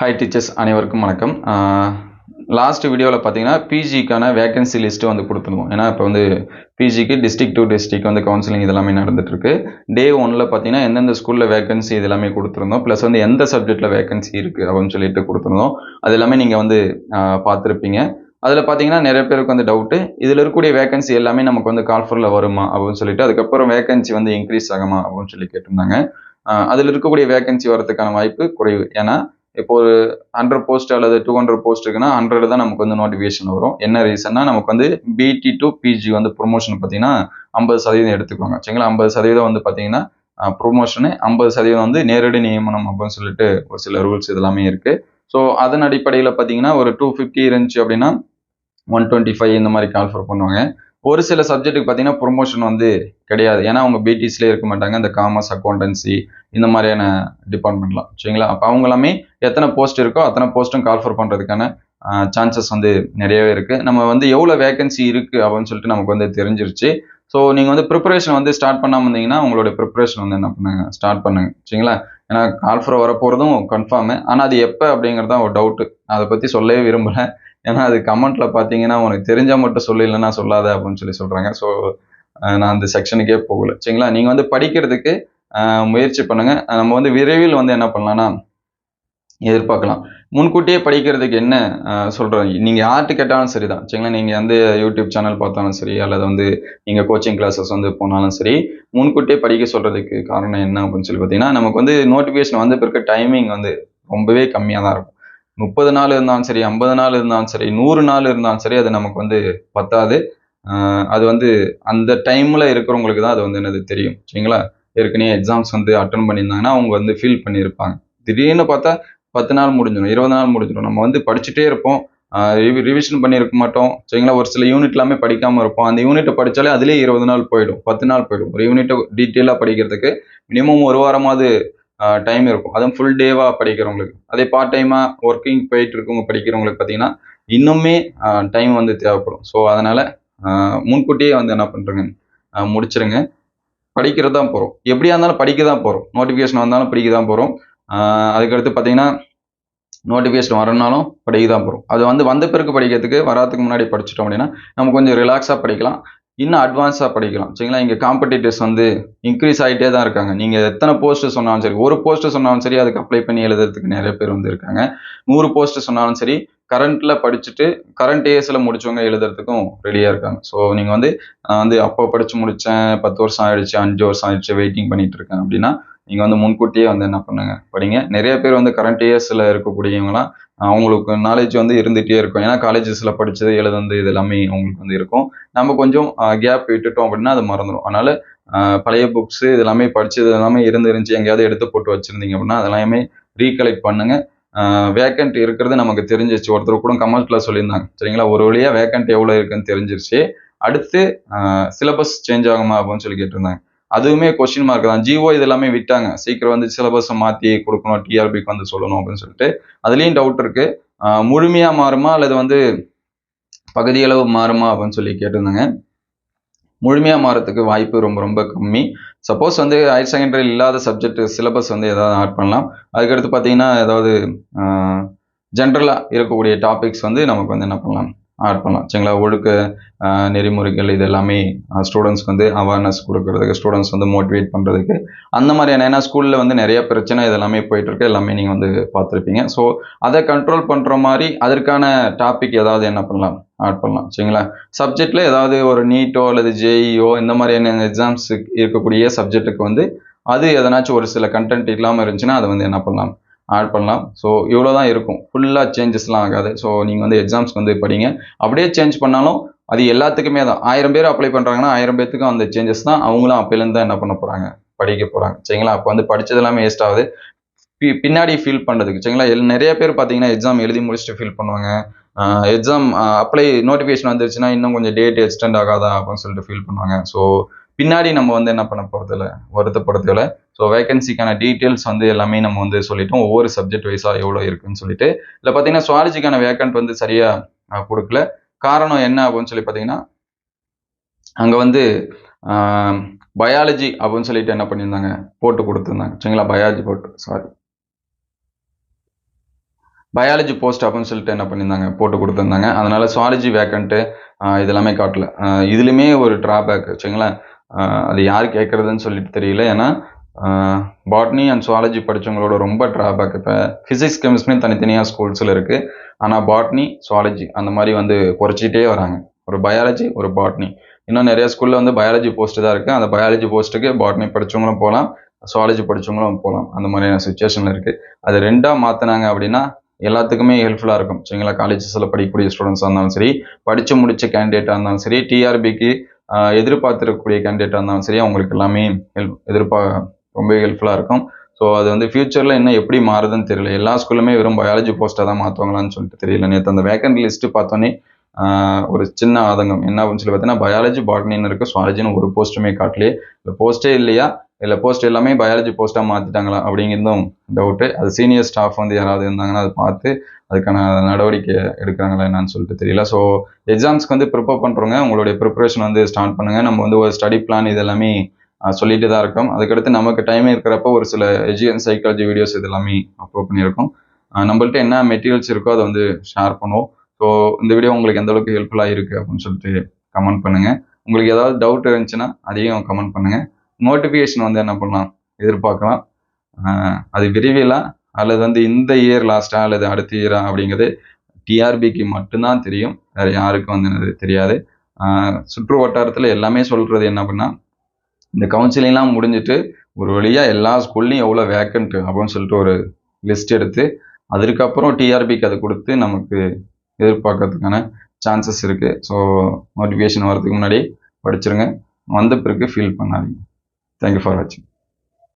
Hi teachers அனைவருக்கும் வணக்கம். Last வீடியோவில் பார்த்தீங்கன்னா பிஜிக்கான வேகன்சி லிஸ்ட்டு வந்து கொடுத்துருந்தோம். ஏன்னா இப்போ வந்து பிஜிக்கு டிஸ்ட்ரிக்ட் டு டிஸ்ட்ரிக்ட் வந்து கவுன்சிலிங் இதெல்லாமே நடந்துட்டுருக்கு. டே 1ல் பார்த்தீங்கன்னா எந்தெந்த ஸ்கூலில் வேகன்சி இது எல்லாமே கொடுத்துருந்தோம். ப்ளஸ் வந்து எந்த சப்ஜெக்டில் வேகன்சி இருக்குது அப்படின்னு சொல்லிட்டு கொடுத்துருந்தோம். அது எல்லாமே நீங்கள் வந்து பார்த்துருப்பீங்க. அதில் பார்த்தீங்கன்னா நிறைய பேருக்கு வந்து டவுட்டு, இதில் இருக்கக்கூடிய வேகன்சி எல்லாமே நமக்கு வந்து கால்ஃபரில் வருமா அப்படின்னு சொல்லிட்டு, அதுக்கப்புறம் வேகன்சி வந்து இன்க்ரீஸ் ஆகுமா அப்படின்னு சொல்லி கேட்டிருந்தாங்க. அதில் இருக்கக்கூடிய வேகன்சி வரதுக்கான வாய்ப்பு குறைவு. ஏன்னா இப்போ ஒரு 100 போஸ்ட் அல்லது 200 போஸ்ட் இருக்குன்னா 100 தான் நமக்கு வந்து நோட்டிஃபிகேஷன் வரும். என்ன ரீசன்னா நமக்கு வந்து பிடி டு பிஜி வந்து ப்ரொமோஷன் பார்த்தீங்கன்னா 50% எடுத்துக்குவாங்க. சரிங்களா? 50% வந்து பார்த்தீங்கன்னா ப்ரொமோஷனு, 50% வந்து நேரடி நியமனம் அப்படின்னு சொல்லிட்டு ஒரு சில ரூல்ஸ் இதெல்லாமே இருக்கு. ஸோ அதன் அடிப்படையில் பார்த்தீங்கன்னா ஒரு 250 இருந்துச்சு அப்படின்னா 125 இந்த மாதிரி கால்ஃபர் பண்ணுவாங்க. ஒரு சில சப்ஜெக்ட்டுக்கு பார்த்தீங்கன்னா ப்ரொமோஷன் வந்து கிடையாது. ஏன்னா அவங்க பிடிஸ்லேயே இருக்க மாட்டாங்க. இந்த காமர்ஸ், அக்கௌண்டன்சி இந்த மாதிரியான டிபார்ட்மெண்ட்லாம். சரிங்களா? அப்போ அவங்க எல்லாமே எத்தனை போஸ்ட் இருக்கோ அத்தனை போஸ்ட்டும் கால்ஃபர் பண்ணுறதுக்கான சான்சஸ் வந்து நிறையவே இருக்குது. நம்ம வந்து எவ்வளோ வேகன்சி இருக்குது அப்படின்னு சொல்லிட்டு நமக்கு வந்து தெரிஞ்சிருச்சு. ஸோ நீங்கள் வந்து ப்ரிப்பரேஷன் வந்து ஸ்டார்ட் பண்ணாமல் இருந்தீங்கன்னா உங்களுடைய ப்ரிப்பரேஷன் வந்து என்ன பண்ணுங்க, ஸ்டார்ட் பண்ணுங்க. சரிங்களா? ஏன்னா கால்ஃபர் வரப்போகிறதும் கன்ஃபார்மு. ஆனால் அது எப்போ அப்படிங்கிறது ஒரு டவுட்டு. அதை பற்றி சொல்லவே விரும்பலை. ஏன்னா அது கமெண்ட்ல பார்த்தீங்கன்னா உனக்கு தெரிஞ்சா மட்டும் சொல்லு, இல்லைன்னா சொல்லாத அப்படின்னு சொல்லி சொல்றாங்க. ஸோ நான் அந்த செக்ஷனுக்கே போகல. சரிங்களா? நீங்க வந்து படிக்கிறதுக்கு முயற்சி பண்ணுங்க. நம்ம வந்து விரைவில் வந்து என்ன பண்ணலாம்னா எதிர்பார்க்கலாம். முன்கூட்டியே படிக்கிறதுக்கு என்ன சொல்றேன், நீங்க யார்கிட்ட கேட்டாலும் சரிதான். சரிங்களா? நீங்க வந்து யூடியூப் சேனல் பார்த்தாலும் சரி, அல்லது வந்து நீங்க கோச்சிங் கிளாஸஸ் வந்து போனாலும் சரி, முன்கூட்டியே படிக்க சொல்றதுக்கு காரணம் என்ன அப்படின்னு சொல்லி பார்த்தீங்கன்னா, நமக்கு வந்து நோட்டிஃபிகேஷன் வந்த பிறகு டைமிங் வந்து ரொம்பவே கம்மியாக தான் இருக்கும். 30 நாள் இருந்தாலும் சரி, 50 நாள் இருந்தாலும் சரி, 100 நாள் இருந்தாலும் சரி, அது நமக்கு வந்து பத்தாது. அது வந்து அந்த டைம்ல இருக்கிறவங்களுக்கு தான் அது வந்து என்னது தெரியும். சரிங்களா? ஏற்கனவே எக்ஸாம்ஸ் வந்து அட்டன் பண்ணியிருந்தாங்கன்னா அவங்க வந்து ஃபீல் பண்ணியிருப்பாங்க. திடீர்னு பார்த்தா 10 நாள் முடிஞ்சிடும், 20 நாள் முடிஞ்சிடும். நம்ம வந்து படிச்சுட்டே இருப்போம். ரிவிஷன் பண்ணியிருக்க மாட்டோம். சரிங்களா? ஒரு சில யூனிட் எல்லாமே படிக்காம இருப்போம். அந்த யூனிட்டை படித்தாலே அதிலே 20 நாள் போயிடும், 10 நாள் போயிடும். ஒரு யூனிட்டை டீட்டெயிலாக படிக்கிறதுக்கு மினிமம் ஒரு வாரமாவது டைம் இருக்கும். அதுவும் ஃபுல் டேவா படிக்கிறவங்களுக்கு. அதே பார்ட் டைமா ஒர்க்கிங் போயிட்டு இருக்கவங்க படிக்கிறவங்களுக்கு பார்த்தீங்கன்னா இன்னுமே டைம் வந்து தேவைப்படும். ஸோ அதனால முன்கூட்டியே வந்து என்ன பண்றேங்க, முடிச்சிருங்க. படிக்கிறது தான் போகிறோம். எப்படியா இருந்தாலும் படிக்க தான் போகிறோம். நோட்டிஃபிகேஷன் வந்தாலும் படிக்க தான் போகிறோம். அதுக்கடுத்து பார்த்தீங்கன்னா நோட்டிஃபிகேஷன் வரனாலும் படிக்க தான் போகிறோம். அது வந்து வந்த பிறகு படிக்கிறதுக்கு வராதுக்கு முன்னாடி படிச்சிட்டோம் அப்படின்னா நம்ம கொஞ்சம் ரிலாக்ஸாக படிக்கலாம், இன்னும் அட்வான்ஸாக படிக்கலாம். சரிங்களா? இங்கே காம்படிட்டர்ஸ் வந்து இன்க்ரீஸ் ஆகிட்டே தான் இருக்காங்க. நீங்கள் எத்தனை போஸ்ட் சொன்னாலும் சரி, ஒரு போஸ்ட் சொன்னாலும் சரி, அதுக்கு அப்ளை பண்ணி எழுதுறதுக்கு நிறைய பேர் வந்து இருக்காங்க. 100 போஸ்ட் சொன்னாலும் சரி, கரண்ட்டில் படிச்சுட்டு கரண்ட் ஏஎஸில் முடிச்சவங்க எழுதுறதுக்கும் ரெடியாக இருக்காங்க. ஸோ நீங்கள் வந்து நான் வந்து அப்போ படித்து முடித்தேன், 10 வருஷம் ஆயிடுச்சு, 5 வருஷம் ஆயிடுச்சு, வெயிட்டிங் பண்ணிட்டு இருக்கேன் அப்படின்னா நீங்கள் வந்து முன்கூட்டியே வந்து என்ன பண்ணுங்க, படிங்க. நிறைய பேர் வந்து கரண்ட் இயர்ஸில் இருக்கக்கூடியவங்களாம் அவங்களுக்கு நாலேஜ் வந்து இருந்துகிட்டே இருக்கும். ஏன்னா காலேஜஸில் படித்தது எழுதுனது இது எல்லாமே அவங்களுக்கு வந்து இருக்கும். நம்ம கொஞ்சம் கேப் விட்டுட்டோம் அப்படின்னா அது மறந்துடும். அதனால பழைய புக்ஸு இது எல்லாமே படித்தது எல்லாமே இருந்துருந்துச்சு, எங்கேயாவது எடுத்து போட்டு வச்சுருந்தீங்க அப்படின்னா அதெல்லாமே ரீகலெக்ட் பண்ணுங்க. வேக்கண்ட் இருக்கிறது நமக்கு தெரிஞ்சிருச்சு. ஒருத்தர் கூட கமெண்ட்ல சொல்லியிருந்தாங்க. சரிங்களா? ஒரு வழியாக வேக்கண்ட் எவ்வளோ இருக்குன்னு தெரிஞ்சிருச்சு. அடுத்து சிலபஸ் சேஞ்ச் ஆகுமா அப்படின்னு சொல்லி கேட்டிருந்தாங்க. அதுவுமே கொஸ்டின் மார்க் தான். ஜிஓ இது எல்லாமே விட்டாங்க. சீக்கிரம் வந்து சிலபஸை மாற்றி கொடுக்கணும், டிஆர்பிக்கு வந்து சொல்லணும் அப்படின்னு சொல்லிட்டு அதுலேயும் டவுட் இருக்கு. முழுமையாக மாறுமா அல்லது வந்து பகுதியளவு மாறுமா அப்படின்னு சொல்லி கேட்டிருந்தாங்க. முழுமையாக மாறத்துக்கு வாய்ப்பு ரொம்ப ரொம்ப கம்மி. சப்போஸ் வந்து ஹையர் செகண்டரி இல்லாத சப்ஜெக்ட் சிலபஸ் வந்து ஏதாவது ஆட் பண்ணலாம். அதுக்கடுத்து பார்த்தீங்கன்னா ஏதாவது ஜென்ரலாக இருக்கக்கூடிய டாபிக்ஸ் வந்து நமக்கு வந்து என்ன பண்ணலாம், ஆட் பண்ணலாம். சரிங்களா? ஒழுக்க நெறிமுறைகள் இது எல்லாமே ஸ்டூடெண்ட்ஸ்க்கு வந்து அவேர்னஸ் கொடுக்கறதுக்கு, ஸ்டூடெண்ட்ஸ் வந்து மோட்டிவேட் பண்ணுறதுக்கு அந்த மாதிரியான, ஏன்னா ஸ்கூலில் வந்து நிறைய பிரச்சனை இது எல்லாமே போயிட்டுருக்கு, எல்லாமே நீங்கள் வந்து பார்த்துருப்பீங்க. ஸோ அதை கண்ட்ரோல் பண்ணுற மாதிரி அதற்கான டாபிக் ஏதாவது என்ன பண்ணலாம், ஆட் பண்ணலாம். சரிங்களா? சப்ஜெக்டில் ஏதாவது ஒரு நீட்டோ அல்லது ஜேஇஓ இந்த மாதிரியான எக்ஸாம்ஸ் இருக்கக்கூடிய சப்ஜெக்ட்டுக்கு வந்து அது எதனாச்சும் ஒரு சில கண்டென்ட் இல்லாமல் இருந்துச்சுன்னா அதை வந்து என்ன பண்ணலாம், ஆட் பண்ணலாம். ஸோ இவ்வளோ தான் இருக்கும். ஃபுல்லாக சேஞ்சஸ்லாம் ஆகாது. ஸோ நீங்கள் வந்து எக்ஸாம்ஸ்க்கு வந்து படிங்க. அப்படியே சேஞ்ச் பண்ணாலும் அது எல்லாத்துக்குமே தான். 1000 பேர் அப்ளை பண்ணுறாங்கன்னா 1000 பேத்துக்கும் அந்த சேஞ்சஸ் தான். அவங்களும் அப்போலேருந்து தான் என்ன பண்ண போகிறாங்க, படிக்க போகிறாங்க. சரிங்களா? அப்போ வந்து படித்தது எல்லாமே வேஸ்ட் ஆகுது. பின்னாடி ஃபீல் பண்ணுறதுக்கு. சரிங்களா? நிறைய பேர் பார்த்தீங்கன்னா எக்ஸாம் எழுதி முடிச்சுட்டு ஃபீல் பண்ணுவாங்க. எக்ஸாம் அப்ளை நோட்டிஃபிகேஷன் வந்துருச்சுன்னா இன்னும் கொஞ்சம் டேட் எக்ஸ்டெண்ட் ஆகாதா அப்படின்னு சொல்லிட்டு ஃபீல் பண்ணுவாங்க. ஸோ பின்னாடி நம்ம வந்து என்ன பண்ண போகிறதில்ல, வருத்தப்படுறதில்ல. ஸோ வேகன்சிக்கான டீட்டெயில்ஸ் வந்து எல்லாமே நம்ம வந்து சொல்லிட்டோம். ஒவ்வொரு சப்ஜெக்ட் வைஸாக எவ்வளோ இருக்குன்னு சொல்லிட்டு. இல்லை பார்த்தீங்கன்னா சுவாலஜிக்கான வேக்கன்ட் வந்து சரியாக கொடுக்கல. காரணம் என்ன அப்படின்னு சொல்லி பார்த்தீங்கன்னா அங்கே வந்து பயாலஜி அப்படின்னு சொல்லிட்டு என்ன பண்ணியிருந்தாங்க, போட்டு கொடுத்துருந்தாங்க. சரிங்களா? பயாலஜி போட்டு பயாலஜி போஸ்ட் அப்படின்னு சொல்லிட்டு என்ன பண்ணியிருந்தாங்க, போட்டு கொடுத்துருந்தாங்க. அதனால சுவாலஜி வேக்கண்ட்டு இதெல்லாமே காட்டல. இதுலையுமே ஒரு ட்ராபேக் வச்சுங்களேன். அது யார் கேட்குறதுன்னு சொல்லிட்டு தெரியல. ஏன்னா பாட்னி அண்ட் சுவாலஜி படித்தவங்களோட ரொம்ப ட்ராபேக். இப்போ ஃபிசிக்ஸ் கெமிஸ்ட்ரி தனித்தனியாக ஸ்கூல்ஸில் இருக்குது. ஆனால் பாட்னி சுவாலஜி அந்த மாதிரி வந்து குறைச்சிட்டே வராங்க. ஒரு பயாலஜி ஒரு பாட்னி. இன்னும் நிறைய ஸ்கூலில் வந்து பயாலஜி போஸ்ட்டு தான் இருக்குது. அந்த பயாலஜி போஸ்ட்டுக்கு பாட்னி படித்தவங்களும் போகலாம், சுவாலஜி படித்தவங்களும் போகலாம். அந்த மாதிரியான சுச்சுவேஷனில் இருக்குது. அது ரெண்டாக மாற்றினாங்க அப்படின்னா எல்லாத்துக்குமே ஹெல்ப்ஃபுல்லாக இருக்கும். சரிங்களா? காலேஜஸில் படிக்கக்கூடிய ஸ்டூடெண்ட்ஸாக இருந்தாலும் சரி, படித்து முடித்த கேண்டிடேட்டாக இருந்தாலும் சரி, டிஆர்பிக்கு எதிர்பார்த்துருக்கக்கூடிய கேண்டிடேட்டாக இருந்தாலும் சரி, அவங்களுக்கு எல்லாமே ரொம்ப ஹெல்ப்ஃபுல்லாக இருக்கும். ஸோ அது வந்து ஃபியூச்சரில் இன்னும் எப்படி மாறுதுன்னு தெரியல. எல்லா ஸ்கூலுமே வெறும் பயாலஜி போஸ்ட்டாக தான் மாற்றுவாங்களான்னு சொல்லிட்டு தெரியல. நேற்று அந்த வேக்கண்ட் லிஸ்ட்டு பார்த்தோன்னே ஒரு சின்ன ஆதங்கம். என்ன அப்படின்னு சொல்லி பார்த்தீங்கன்னா, பயாலஜி பாட்னின்னு இருக்குது, சுவாலஜின்னு ஒரு போஸ்ட்டுமே காட்டலையே. இல்லை போஸ்ட்டே இல்லையா, இல்லை போஸ்ட் எல்லாமே பயாலஜி போஸ்ட்டாக மாற்றிட்டாங்களா அப்படிங்கிறதும் டவுட்டு. அது சீனியர் ஸ்டாஃப் வந்து யாராவது இருந்தாங்கன்னா அதை பார்த்து அதுக்கான நடவடிக்கை எடுக்கிறாங்களா என்னன்னு சொல்லிட்டு தெரியல. ஸோ எக்ஸாம்ஸ்க்கு வந்து ப்ரிப்பேர் பண்ணுறவங்க உங்களுடைய ப்ரிப்பரேஷன் வந்து ஸ்டார்ட் பண்ணுங்கள். நம்ம வந்து ஒரு ஸ்டடி பிளான் இது எல்லாமே சொல்லிட்டு தான் இருக்கோம். அதுக்கடுத்து நமக்கு டைம் இருக்கிறப்ப ஒரு சில எஜுகேஷன் சைக்காலஜி வீடியோஸ் இது எல்லாமே அப்லோட் பண்ணியிருக்கோம். நம்மள்ட்ட என்ன மெட்டீரியல்ஸ் இருக்கோ அதை வந்து ஷேர் பண்ணுவோம். ஸோ இந்த வீடியோ உங்களுக்கு எந்த அளவுக்கு ஹெல்ப்ஃபுல்லாக இருக்குது அப்படின்னு சொல்லிட்டு கமெண்ட் பண்ணுங்கள். உங்களுக்கு ஏதாவது டவுட் இருந்துச்சுன்னா அதையும் கமெண்ட் பண்ணுங்கள். நோட்டிஃபிகேஷன் வந்து என்ன பண்ணலாம், எதிர்பார்க்கலாம். அது விரைவில் அல்லது வந்து இந்த இயர் லாஸ்ட்டா அல்லது அடுத்த இயரா அப்படிங்கிறது டிஆர்பிக்கு மட்டும்தான் தெரியும். வேறு யாருக்கும் வந்து தெரியாது. சுற்று வட்டாரத்தில் எல்லாமே சொல்கிறது என்ன அப்படின்னா, இந்த கவுன்சிலிங்லாம் முடிஞ்சிட்டு ஒரு வழியாக எல்லா ஸ்கூல்லையும் எவ்வளோ வேக்கண்ட் அப்படின்னு சொல்லிட்டு ஒரு லிஸ்ட் எடுத்து அதுக்கப்புறம் டிஆர்பிக்கு அதை கொடுத்து நமக்கு எதிர்பார்க்கறதுக்கான சான்சஸ் இருக்குது. ஸோ நோட்டிஃபிகேஷன் வரதுக்கு முன்னாடி படிச்சிருங்க. வந்த பிறகு ஃபீல் பண்ணாதீங்க. தேங்க்யூ ஃபார் வாட்சிங்.